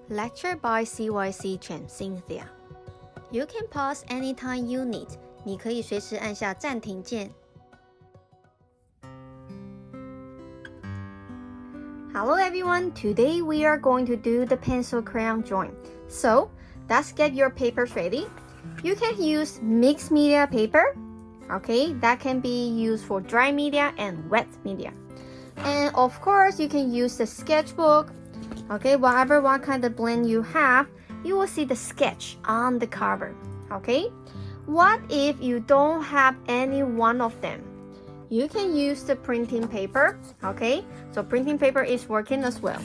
Lecture by CYC Chen Cynthia. You can pause anytime you need. 你可以随时按下暂停键。Hello everyone, today we are going to do the pencil crayon drawing. So, let's get your papers ready. You can use mixed media paper. Okay, that can be used for dry media and wet media. And of course, you can use the sketchbook. Okay, what kind of blend you have, you will see the sketch on the cover. Okay, what if you don't have any one of them? You can use the printing paper. Okay, so printing paper is working as well.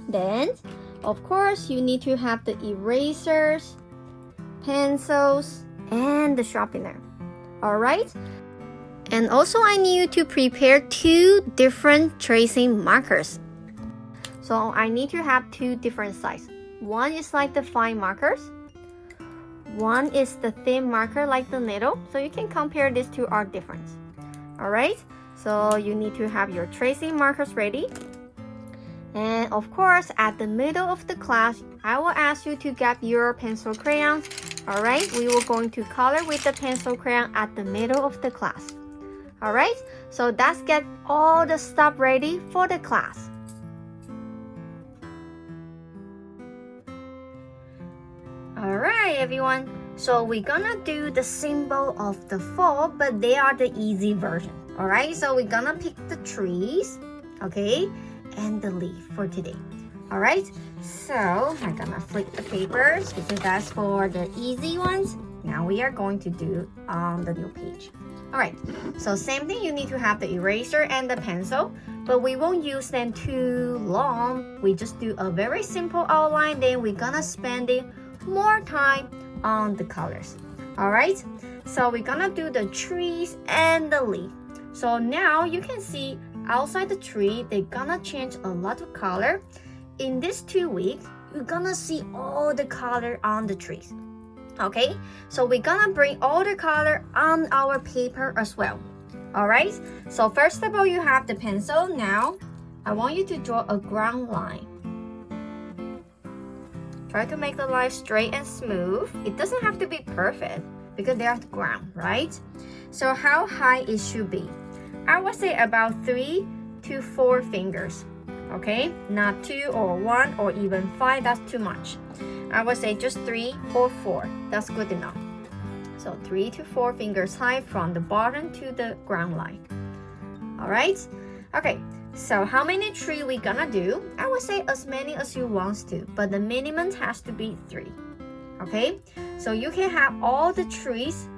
Then, of course, you need to have the erasers, pencils, and the sharpener. Alright? And also I need you to prepare 2 different tracing markers. So I need to have 2 different sizes. One is like the fine markers. One is the thin marker like the needle. So you can compare these 2 are different. Alright? So you need to have your tracing markers ready. And of course, at the middle of the class, I will ask you to get your pencil crayons. Alright, we will going to color with the pencil crayon at the middle of the class. Alright, so let's get all the stuff ready for the class. Alright everyone, so we're gonna do the symbol of the fall, but they are the easy version. Alright, so we're gonna pick the trees, okay, and the leaf for today. Alright, so I'm gonna flip the papers because that's for the easy ones. Now we are going to do on the new page. Alright, so same thing, you need to have the eraser and the pencil, but we won't use them too long. We just do a very simple outline, then we're gonna spend it more time on the colors. Alright, so we're gonna do the trees and the leaf. So now you can see outside the tree, they're gonna change a lot of color. In these 2 weeks, you're gonna see all the color on the trees. Okay, so we're gonna bring all the color on our paper as well. Alright, so first of all, you have the pencil. Now, I want you to draw a ground line. Try to make the line straight and smooth. It doesn't have to be perfect because they are the ground, right? So how high it should be? I would say about 3 to 4 fingers. Okay, not 2 or 1 or even 5, that's too much. I would say just 3 or 4, that's good enough. So 3 to 4 fingers high from the bottom to the ground line. Alright, okay, so how many trees we gonna do? I would say as many as you want to, but the minimum has to be 3. Okay, so you can have all the trees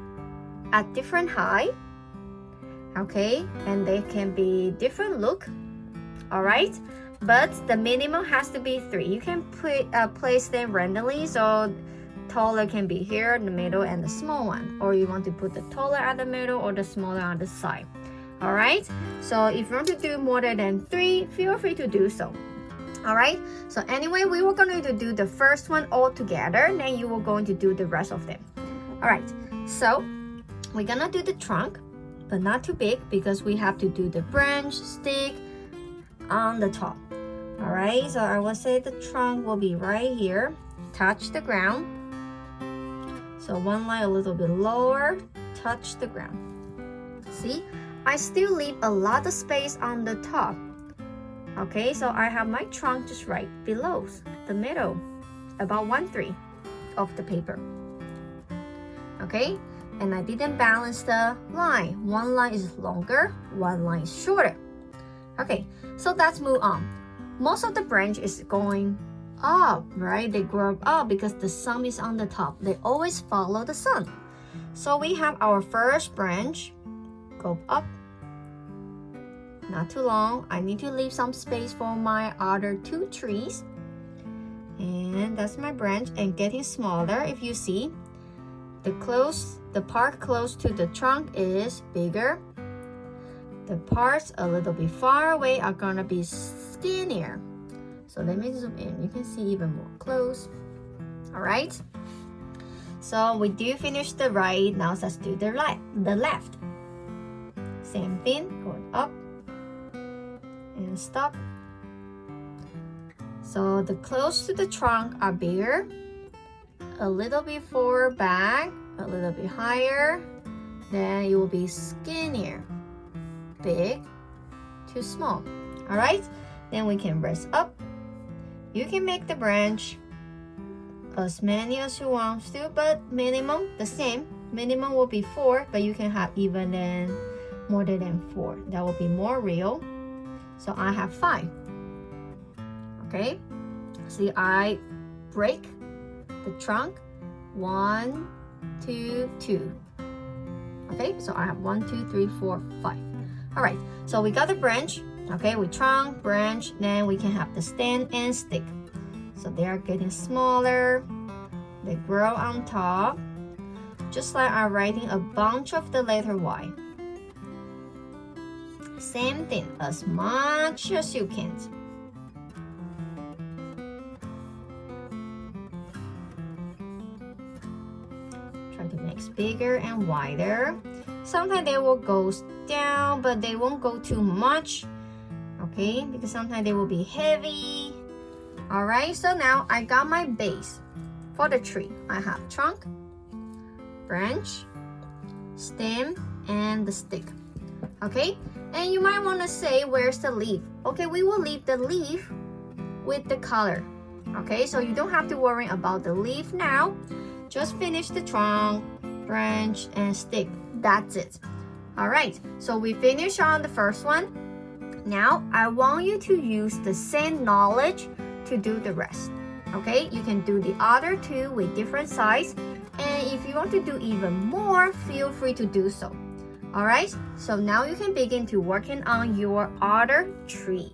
at different height. Okay, and they can be different look. Alright, but the minimum has to be 3. You can place them randomly, so taller can be here in the middle and the small one, or you want to put the taller at the middle or the smaller on the side. Alright, so if you want to do more than 3, feel free to do so. Alright, so anyway, we were going to do the first one all together, then you were going to do the rest of them. Alright, so we're gonna do the trunk, but not too big because we have to do the branch, stick on the top. Alright, so I will say the trunk will be right here, touch the ground. So one line a little bit lower, touch the ground. See, I still leave a lot of space on the top. Okay, so I have my trunk just right below the middle, about 1/3 of the paper. Okay, and I didn't balance the line. One line is longer, one line is shorter. Okay, so let's move on. Most of the branch is going up, right? They grow up because the sun is on the top. They always follow the sun. So we have our first branch, go up. Not too long. I need to leave some space for my other 2 trees. And that's my branch, and getting smaller. If you see, the part close to the trunk is bigger. The parts a little bit far away are gonna be skinnier. So let me zoom in. You can see even more close. Alright. So we do finish the right. Now let's do the left. Same thing, going up and stop. So the close to the trunk are bigger, a little bit forward back, a little bit higher, then it will be skinnier, big to small. All right, then we can rest up. You can make the branch as many as you want to, but minimum the same. Minimum will be 4, but you can have even then more than 4. That will be more real. So I have 5. Okay, see, I break the trunk 1, 2, 2. Okay, so I have 1, 2, 3, 4, 5. All right, so we got the branch. Okay, with trunk, branch, then we can have the stem and stick. So they are getting smaller. They grow on top, just like I'm writing a bunch of the letter Y. Same thing, as much as you can. Try to make it bigger and wider. Sometimes they will go down, but they won't go too much. Okay, because sometimes they will be heavy. All right, so now I got my base for the tree. I have trunk, branch, stem, and the stick. Okay, and you might want to say, where's the leaf? Okay, we will leave the leaf with the color. Okay, so you don't have to worry about the leaf now. Just finish the trunk, branch, and stick. That's it. All right, so we finished on the first one. Now I want you to use the same knowledge to do the rest. Okay, you can do the other two with different size, and if you want to do even more, feel free to do so. All right, so now you can begin to working on your other trees.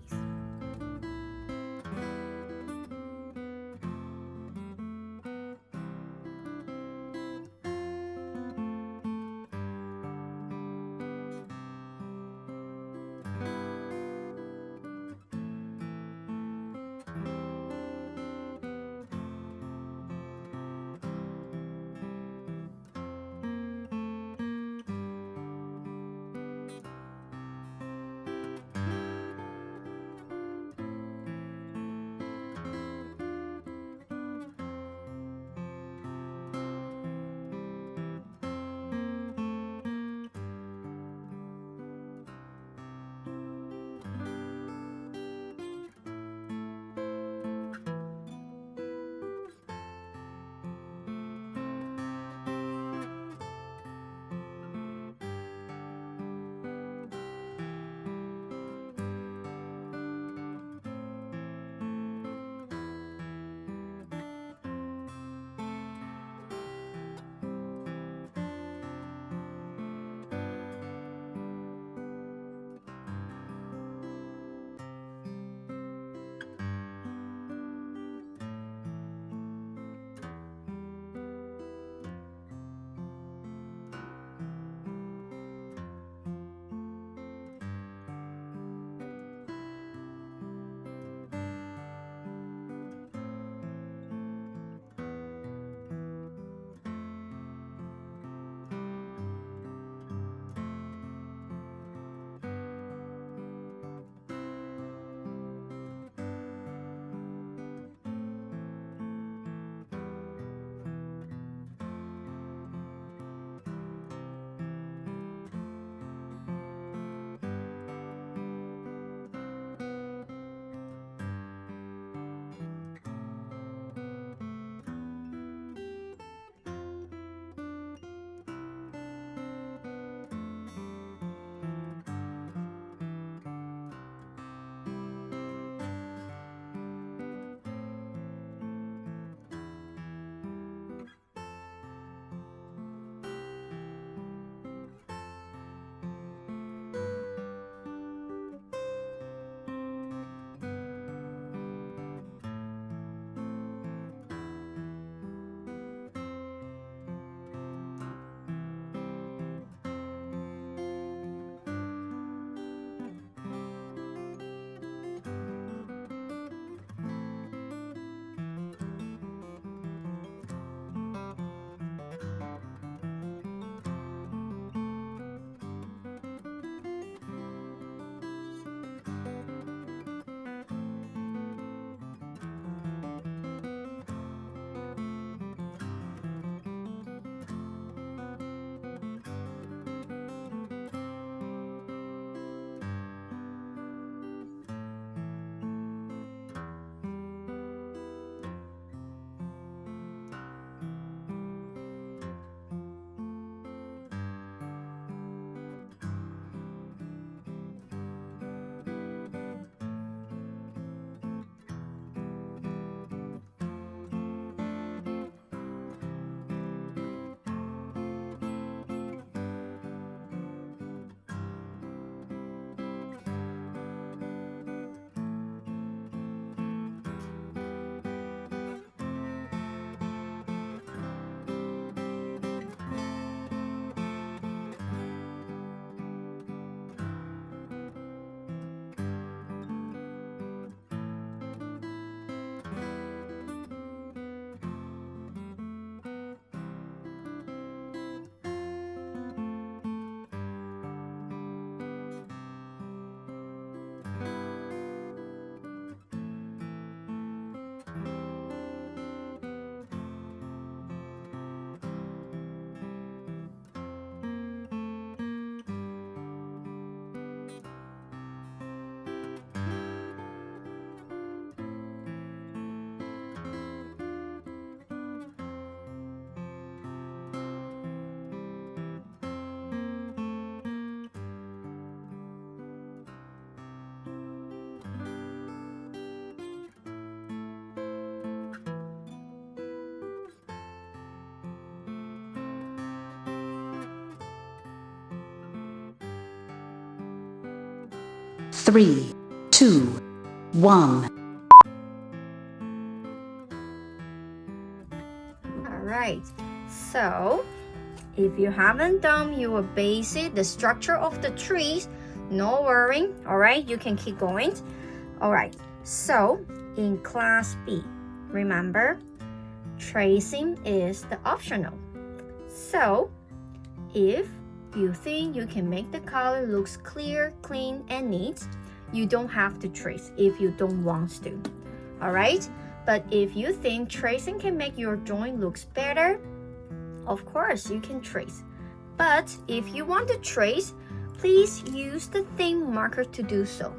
3, 2, 1. Alright, so if you haven't done your basic, the structure of the trees, no worrying, alright, you can keep going. Alright, so in class B, remember, tracing is the optional. So if you think you can make the color looks clear, clean, and neat, you don't have to trace if you don't want to. Alright? But if you think tracing can make your drawing looks better, of course you can trace. But if you want to trace, please use the thin marker to do so.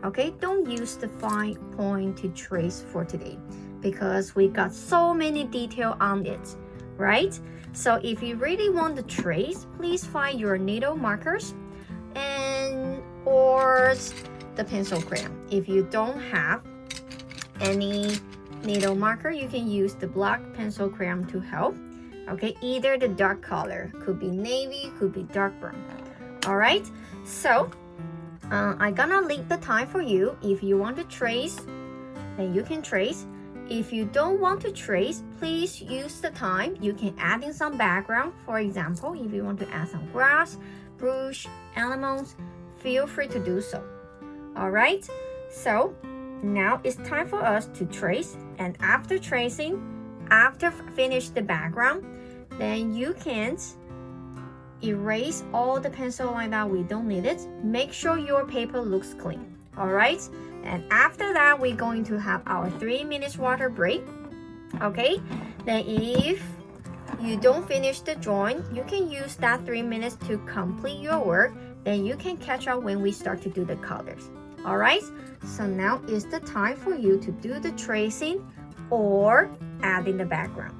Okay, don't use the fine point to trace for today because we got so many details on it, right? So if you really want to trace, please find your needle markers and or the pencil crayon. If you don't have any needle marker, you can use the black pencil crayon to help. Okay, either the dark color, could be navy, could be dark brown. All right, so I'm gonna leave the time for you. If you want to trace, then you can trace. If you don't want to trace, please use the time. You can add in some background. For example, if you want to add some grass, brush, animals, feel free to do so. All right, so now it's time for us to trace. And after tracing, after finish the background, then you can erase all the pencil line that we don't need it. Make sure your paper looks clean. All right, and after that we're going to have our 3 minutes water break. Okay, then if you don't finish the drawing, you can use that 3 minutes to complete your work. Then you can catch up when we start to do the colors. All right, so now is the time for you to do the tracing or add in the background.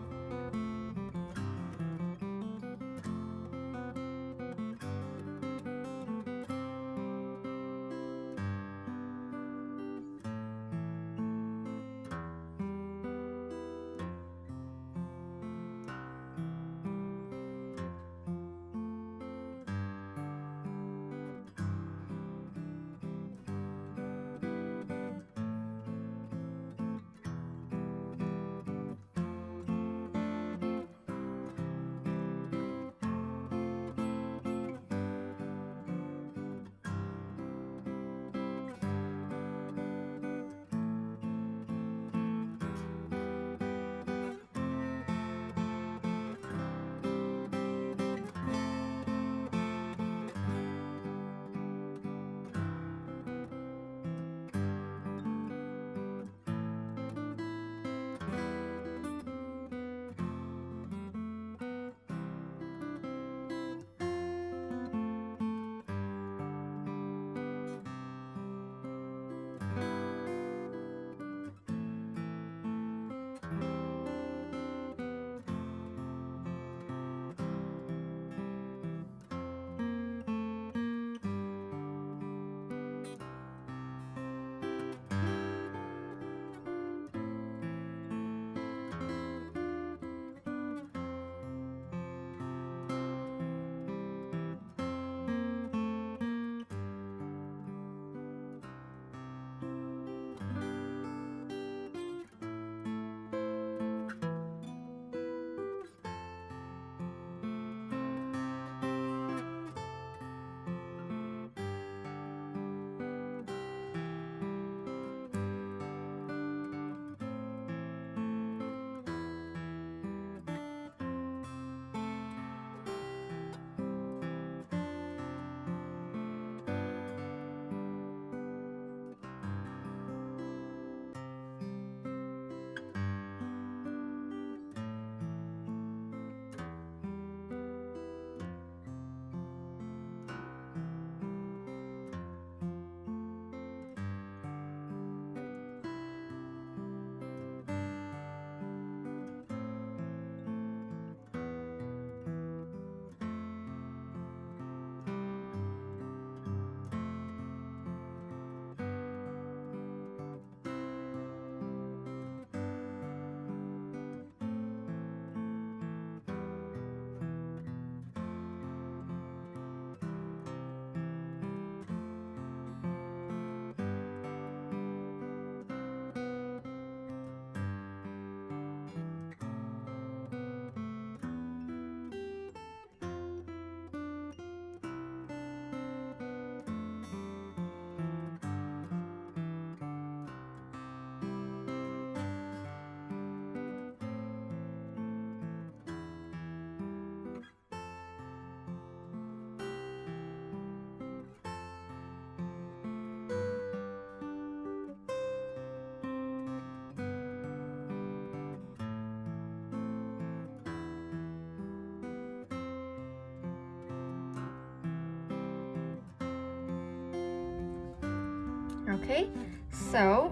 Okay, so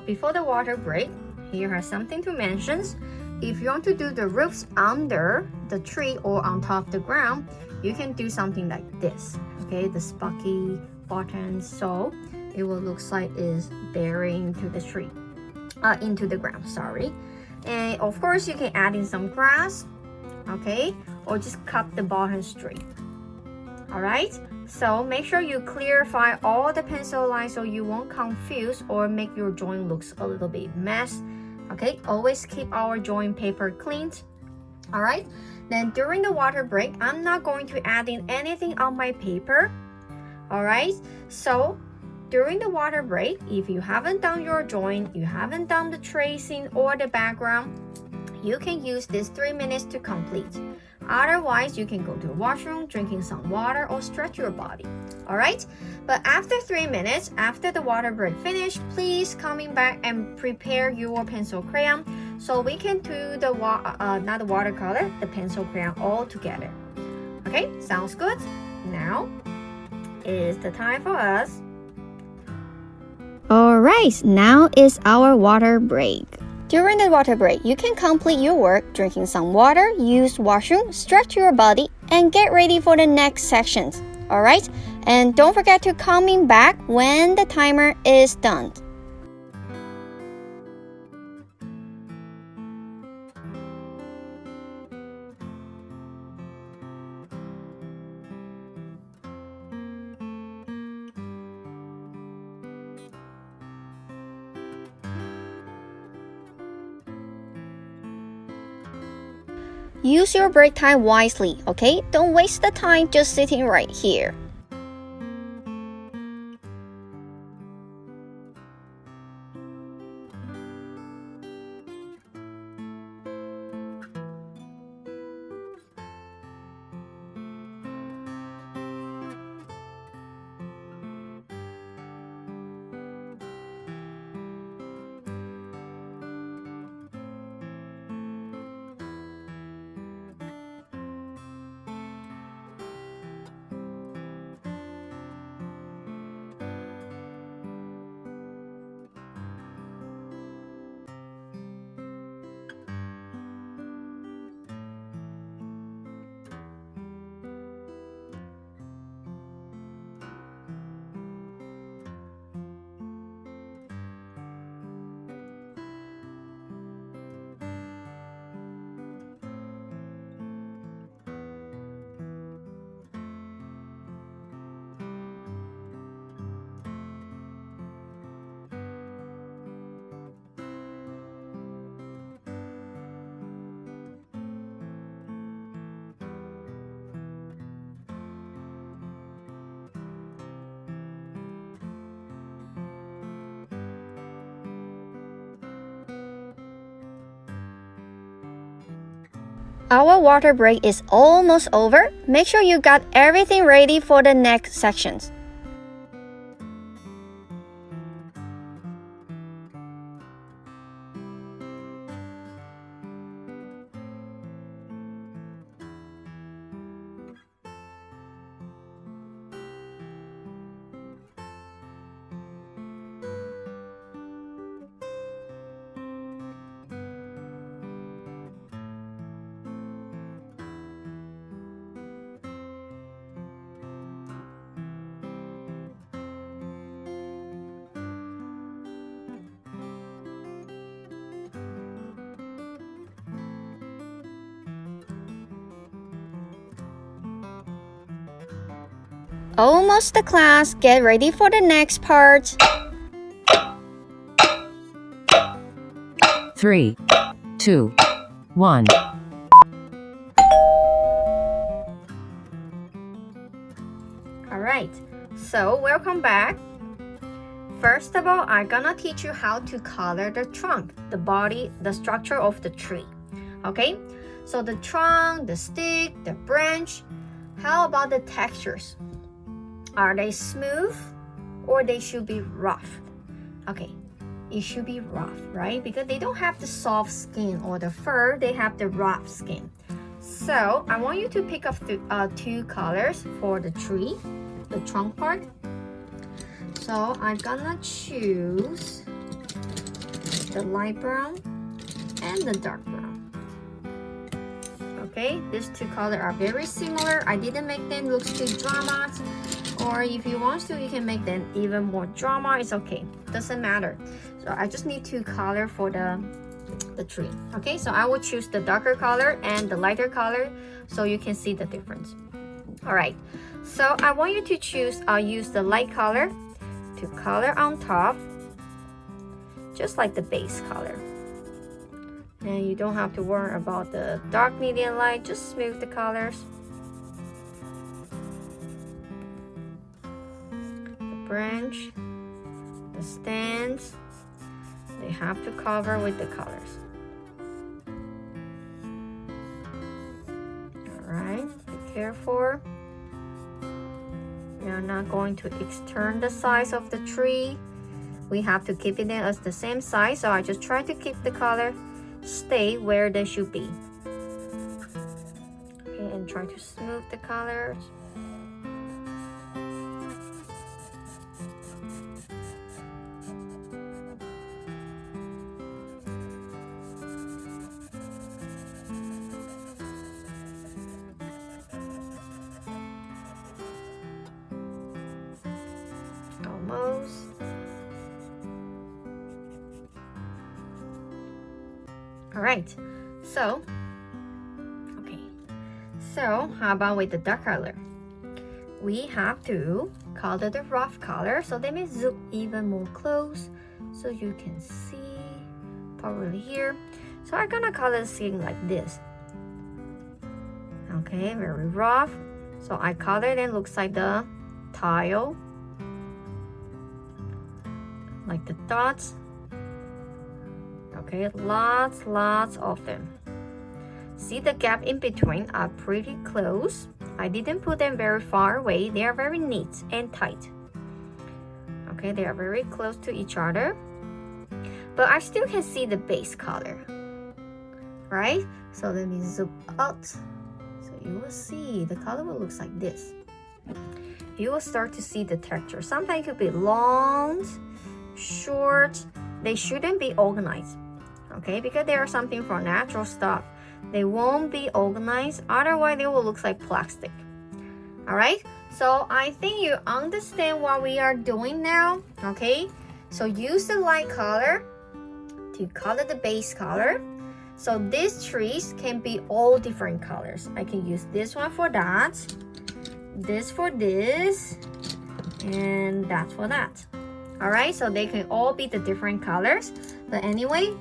before the water break, here are something to mention. If you want to do the roots under the tree or on top of the ground, you can do something like this. Okay, the sparky bottom, so it will look like it's burying into the tree, into the ground. Sorry, and of course you can add in some grass, okay, or just cut the bottom straight. All right. So make sure you clarify all the pencil lines so you won't confuse or make your drawing looks a little bit mess. Okay, always keep our drawing paper cleaned. All right, then during the water break, I'm not going to add in anything on my paper. All right, so during the water break, if you haven't done your drawing, you haven't done the tracing or the background, you can use this 3 minutes to complete. Otherwise, you can go to the washroom, drinking some water, or stretch your body. All right? But after 3 minutes, after the water break finish, please coming back and prepare your pencil crayon so we can do the not the watercolor, the pencil crayon all together. Okay? Sounds good? Now is the time for us. All right, now is our water break. During the water break, you can complete your work drinking some water, use washroom, stretch your body, and get ready for the next sections. Alright? And don't forget to coming back when the timer is done. Use your break time wisely, okay? Don't waste the time just sitting right here. Our water break is almost over. Make sure you got everything ready for the next sections. Almost the class. Get ready for the next part. 3, 2, 1. Alright, so welcome back. First of all, I'm gonna teach you how to color the trunk, the body, the structure of the tree. Okay, so the trunk, the stick, the branch. How about the textures? Are they smooth or they should be rough? Okay, it should be rough, right? Because they don't have the soft skin or the fur, they have the rough skin. So I want you to pick up two colors for the tree, the trunk part. So I'm gonna choose the light brown and the dark brown. Okay, these two colors are very similar. I didn't make them look too drama, or if you want to, you can make them even more drama. It's okay, doesn't matter. So I just need two color for the tree. Okay, so I will choose the darker color and the lighter color so you can see the difference. All right, so I want you to choose, I'll use the light color to color on top, just like the base color. And you don't have to worry about the dark, medium, light, just smooth the colors. The branch, the stands, they have to cover with the colors. Alright, be careful. We are not going to extend the size of the tree. We have to keep it as the same size, so I just try to keep the color stay where they should be. Okay, and try to smooth the colors. Almost. All right, so how about with the dark color? We have to color the rough color, so let me zoom even more close so you can see probably here. So I'm gonna color the skin like this. Okay, very rough. So I colored and looks like the tile, like the dots. Okay, lots of them. See the gap in between are pretty close. I didn't put them very far away. They are very neat and tight. Okay, they are very close to each other. But I still can see the base color. Right? So let me zoom out. So you will see the color will look like this. You will start to see the texture. Sometimes it could be long, short. They shouldn't be organized. Okay, because they are something from natural stuff. They won't be organized, otherwise they will look like plastic. All right, so I think you understand what we are doing now. Okay, so use the light color to color the base color. So these trees can be all different colors. I can use this one for that, this for this, and that for that. All right, so they can all be the different colors. But anyway,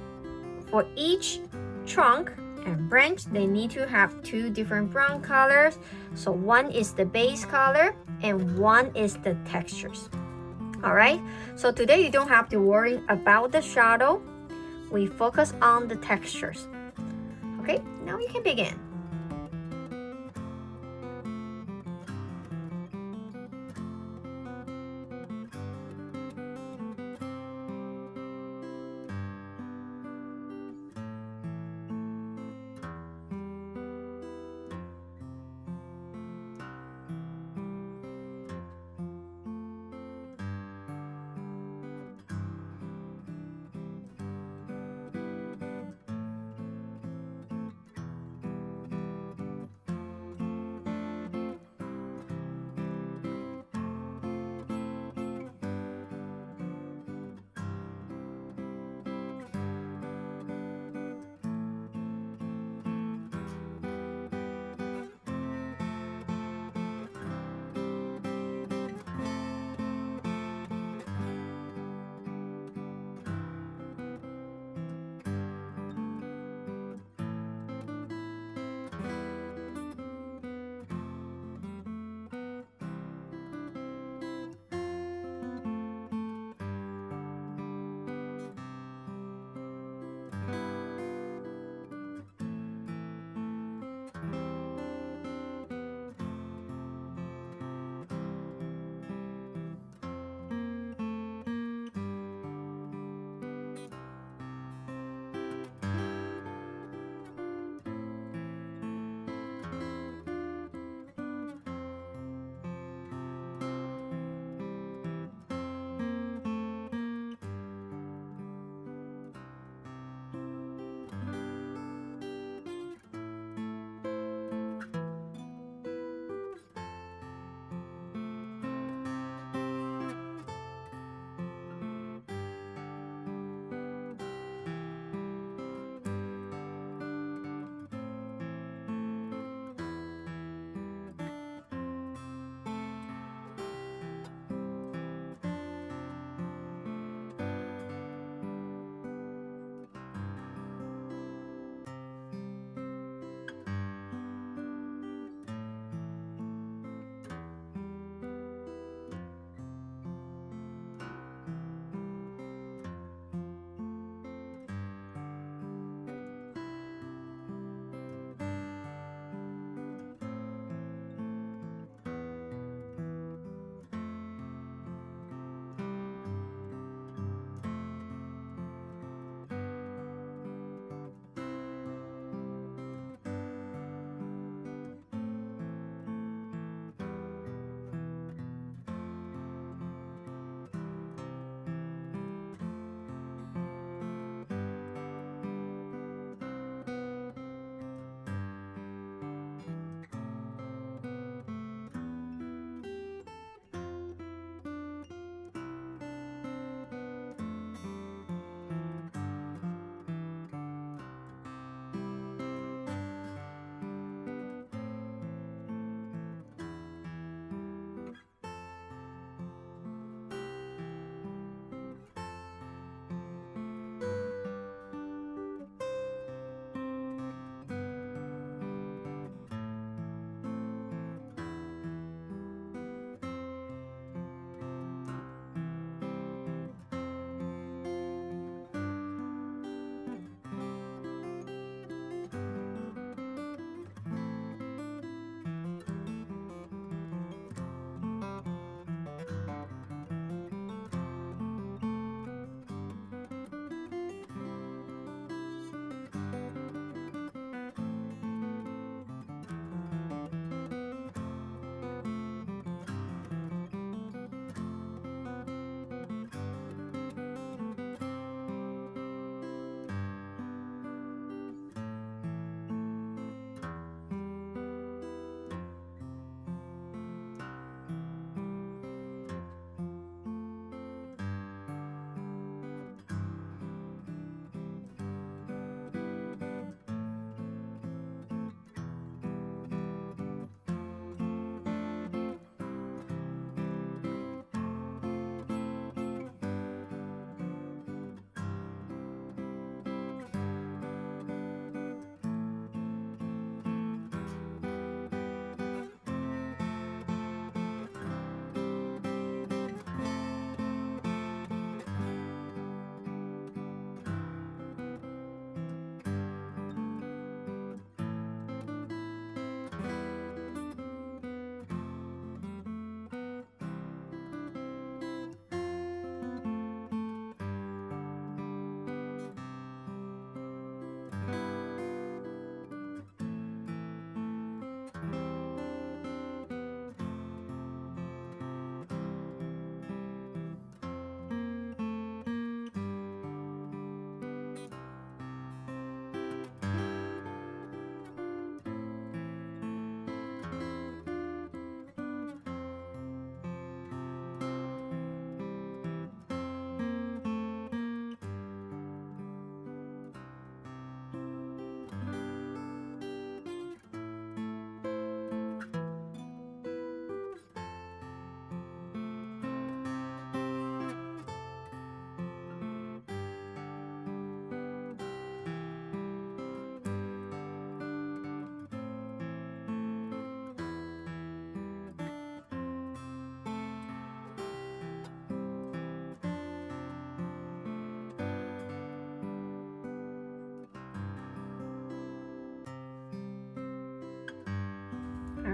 for each trunk and branch, they need to have two different brown colors. So one is the base color and one is the textures. All right, so today you don't have to worry about the shadow. We focus on the textures. Okay, now you can begin.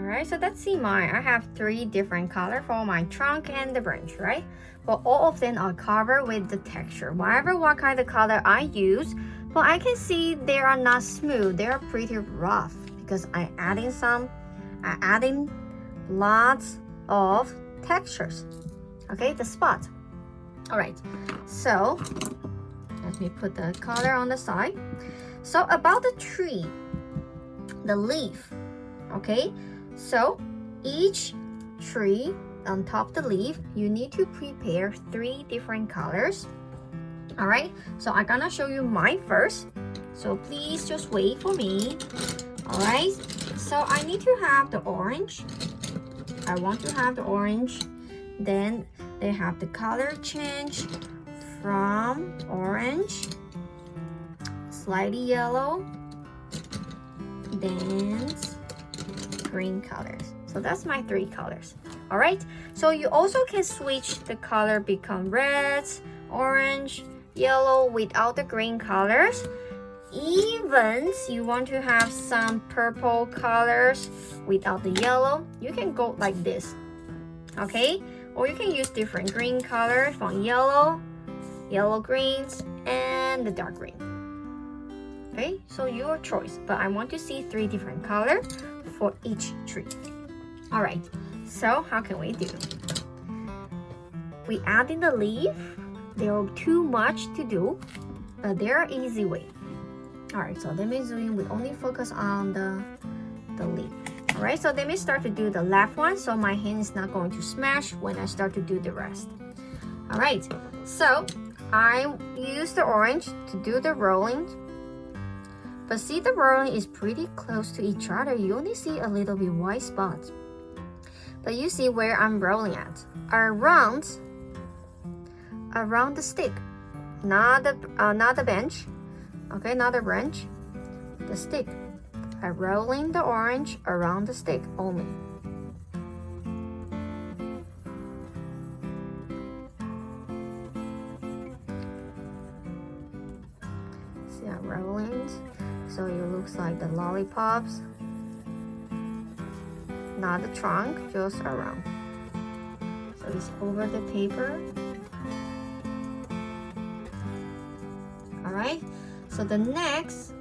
Alright, so let's see mine. I have 3 different colors for my trunk and the branch, right? But all of them are covered with the texture. Whatever what kind of color I use, but I can see they are not smooth. They are pretty rough because I'm adding lots of textures. Okay, the spot. Alright, so let me put the color on the side. So about the tree, the leaf, okay? So each tree on top of the leaf, you need to prepare 3 different colors. All right, so I'm gonna show you mine first. So please just wait for me. All right, so I need to have the orange. I want to have the orange. Then they have the color change from orange, slightly yellow, then green colors. So that's my 3 colors. All right, so you also can switch the color, become reds, orange, yellow without the green colors. Even you want to have some purple colors without the yellow, you can go like this. Okay, or you can use different green colors from yellow greens, and the dark green. Okay, so your choice, but I want to see 3 different colors for each tree. All right, so how can we do? We add in the leaf. There are too much to do, but there are easy way. All right, so let me zoom in. We only focus on the leaf. All right, so let me start to do the left one, so my hand is not going to smash when I start to do the rest. All right, so I use the orange to do the rolling. But see, the rolling is pretty close to each other. You only see a little bit white spots. But you see where I'm rolling at. Around the stick. Not the bench. Okay, not the branch. The stick. I'm rolling the orange around the stick only. See, I'm rolling. So it looks like the lollipops. Not the trunk, just around. So it's over the paper. Alright, so the next,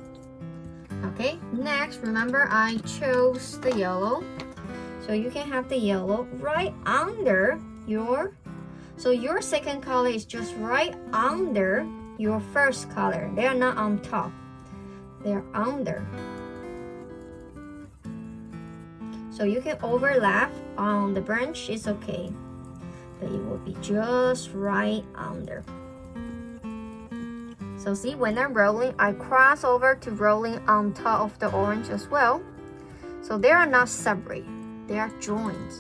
remember I chose the yellow. So you can have the yellow right under your, so your second color is just right under your first color. They are not on top. They're under. So you can overlap on the branch, it's okay. But it will be just right under. So see, when I'm rolling, I cross over to rolling on top of the orange as well. So they are not separate, they are joined.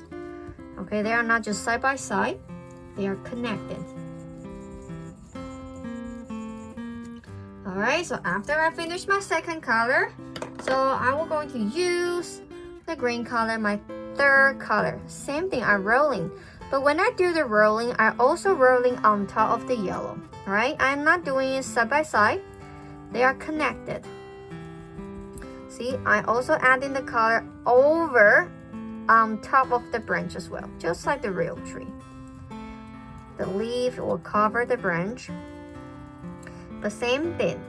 Okay, they are not just side by side, they are connected. Alright, so after I finish my second color, so I will going to use the green color, my 3rd color. Same thing, I'm rolling. But when I do the rolling, I also rolling on top of the yellow. Alright, I'm not doing it side by side. They are connected. See, I also adding the color over on top of the branch as well, just like the real tree. The leaf will cover the branch. The same thing.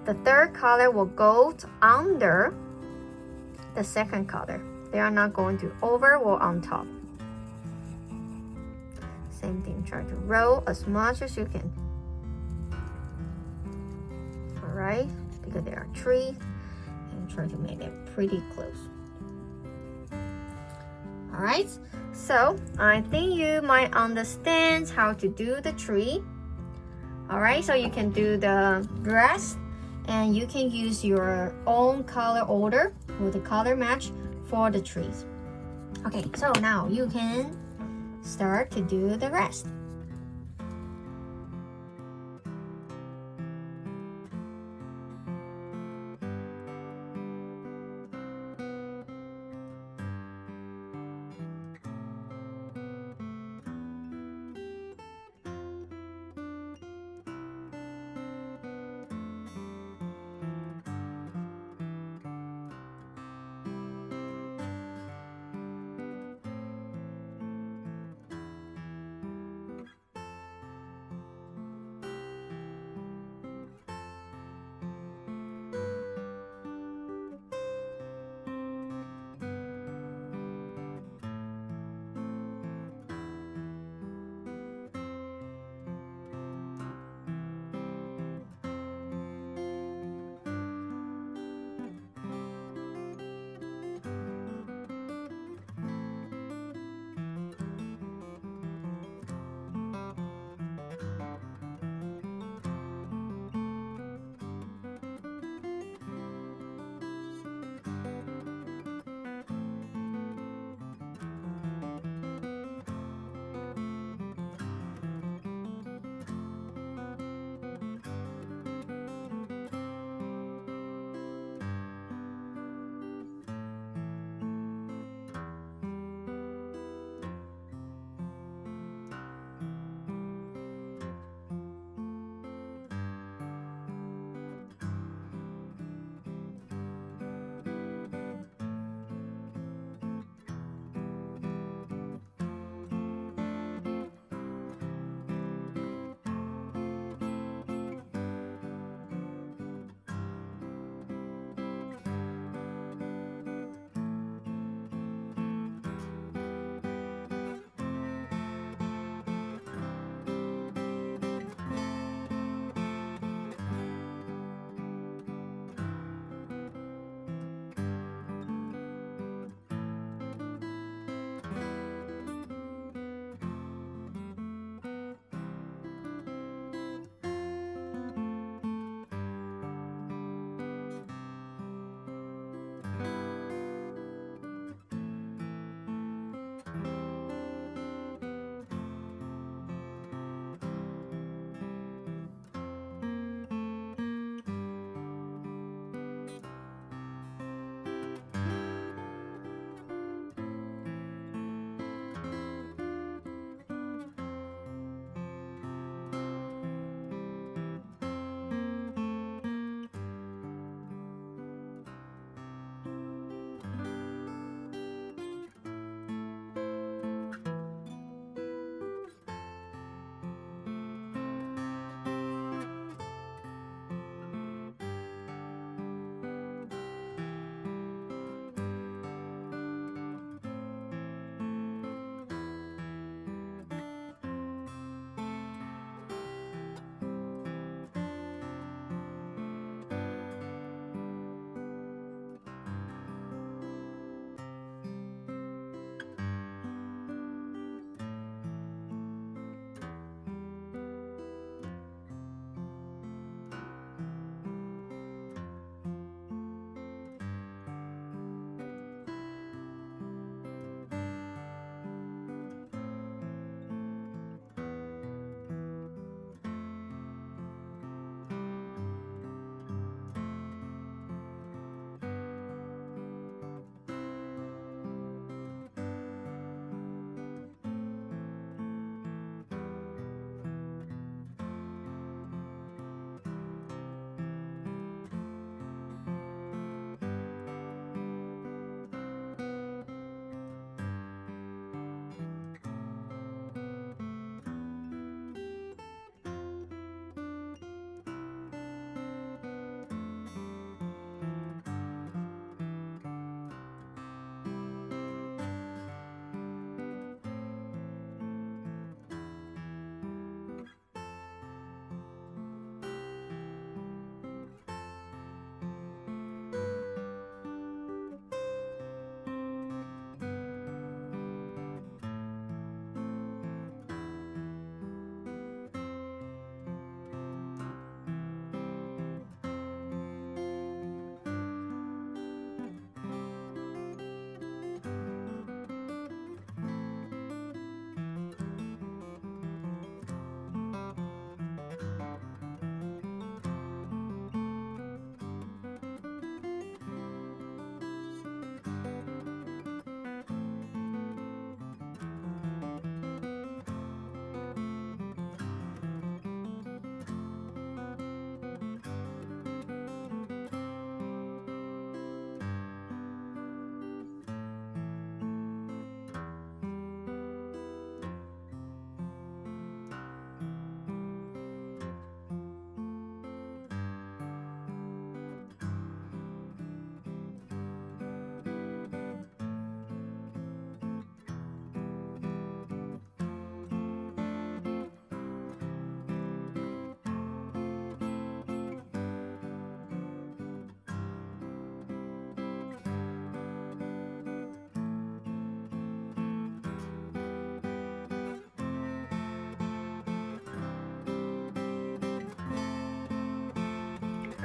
The 3rd color will go under the 2nd color. They are not going to over or on top. Same thing, try to roll as much as you can. Alright, because they are trees, and try to make them pretty close. Alright, so I think you might understand how to do the tree. Alright, so you can do the rest, and you can use your own color order with the color match for the trees. Okay, so now you can start to do the rest.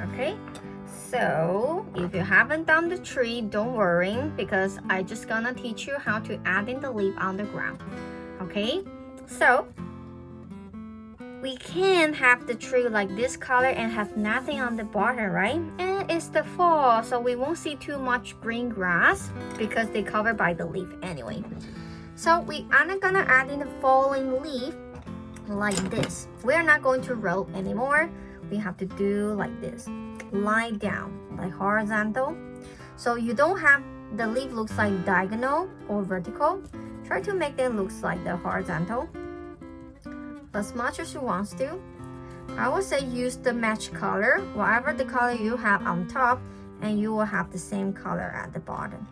Okay, so if you haven't done the tree, don't worry, because I just gonna teach you how to add in the leaf on the ground. Okay, so we can have the tree like this color and have nothing on the bottom, right? And it's the fall, so we won't see too much green grass because they covered by the leaf anyway. So we are not gonna add in the falling leaf like this. We are not going to roll anymore. We have to do like this, lie down, like horizontal. So you don't have the leaf looks like diagonal or vertical. Try to make them look like the horizontal as much as you want to. I would say use the match color, whatever the color you have on top, and you will have the same color at the bottom.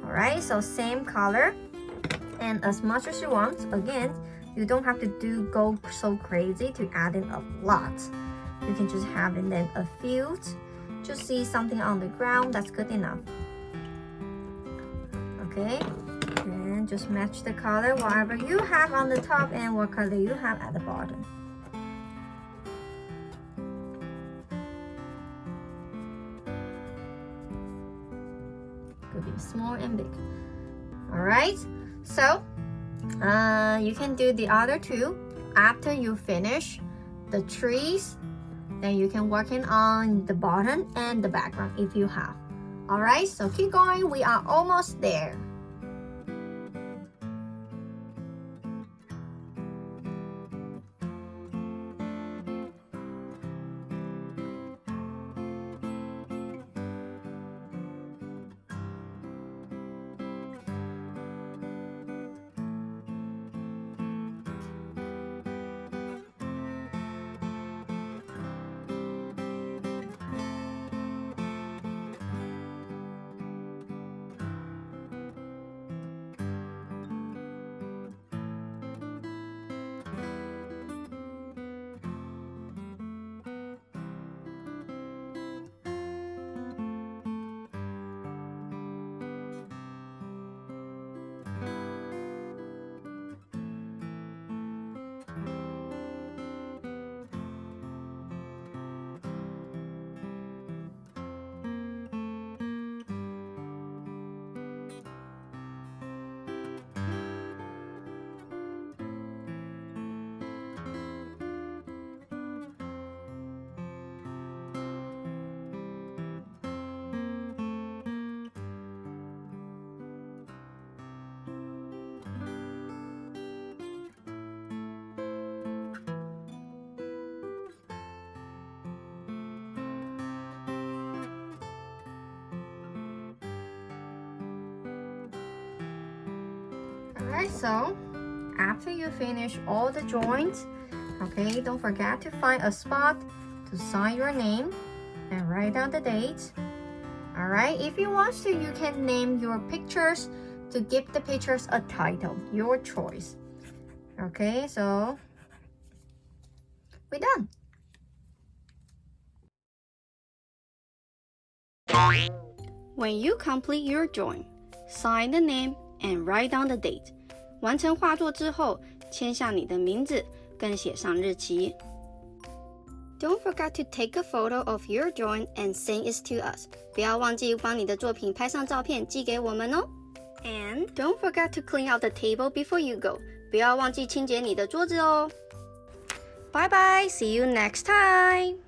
All right, so same color and as much as you want. Again, you don't have to go so crazy to add in a lot. You can just have in then a few. Just see something on the ground, that's good enough. Okay, and just match the color, whatever you have on the top and what color you have at the bottom. Could be small and big. All right, so you can do the other two after you finish the trees. Then you can work in on the bottom and the background if you have. All right, so keep going. We are almost there. Alright, so after you finish all the joints, okay, don't forget to find a spot to sign your name and write down the date. Alright, if you want to, you can name your pictures to give the pictures a title, your choice. Okay, so we're done. When you complete your drawing, sign the name and write down the date. 完成画作之后，签下你的名字，更写上日期。Don't forget to take a photo of your drawing and send it to us. 不要忘记帮你的作品拍上照片寄给我们哦。And don't forget to clean out the table before you go. 不要忘记清洁你的桌子哦。Bye bye, see you next time.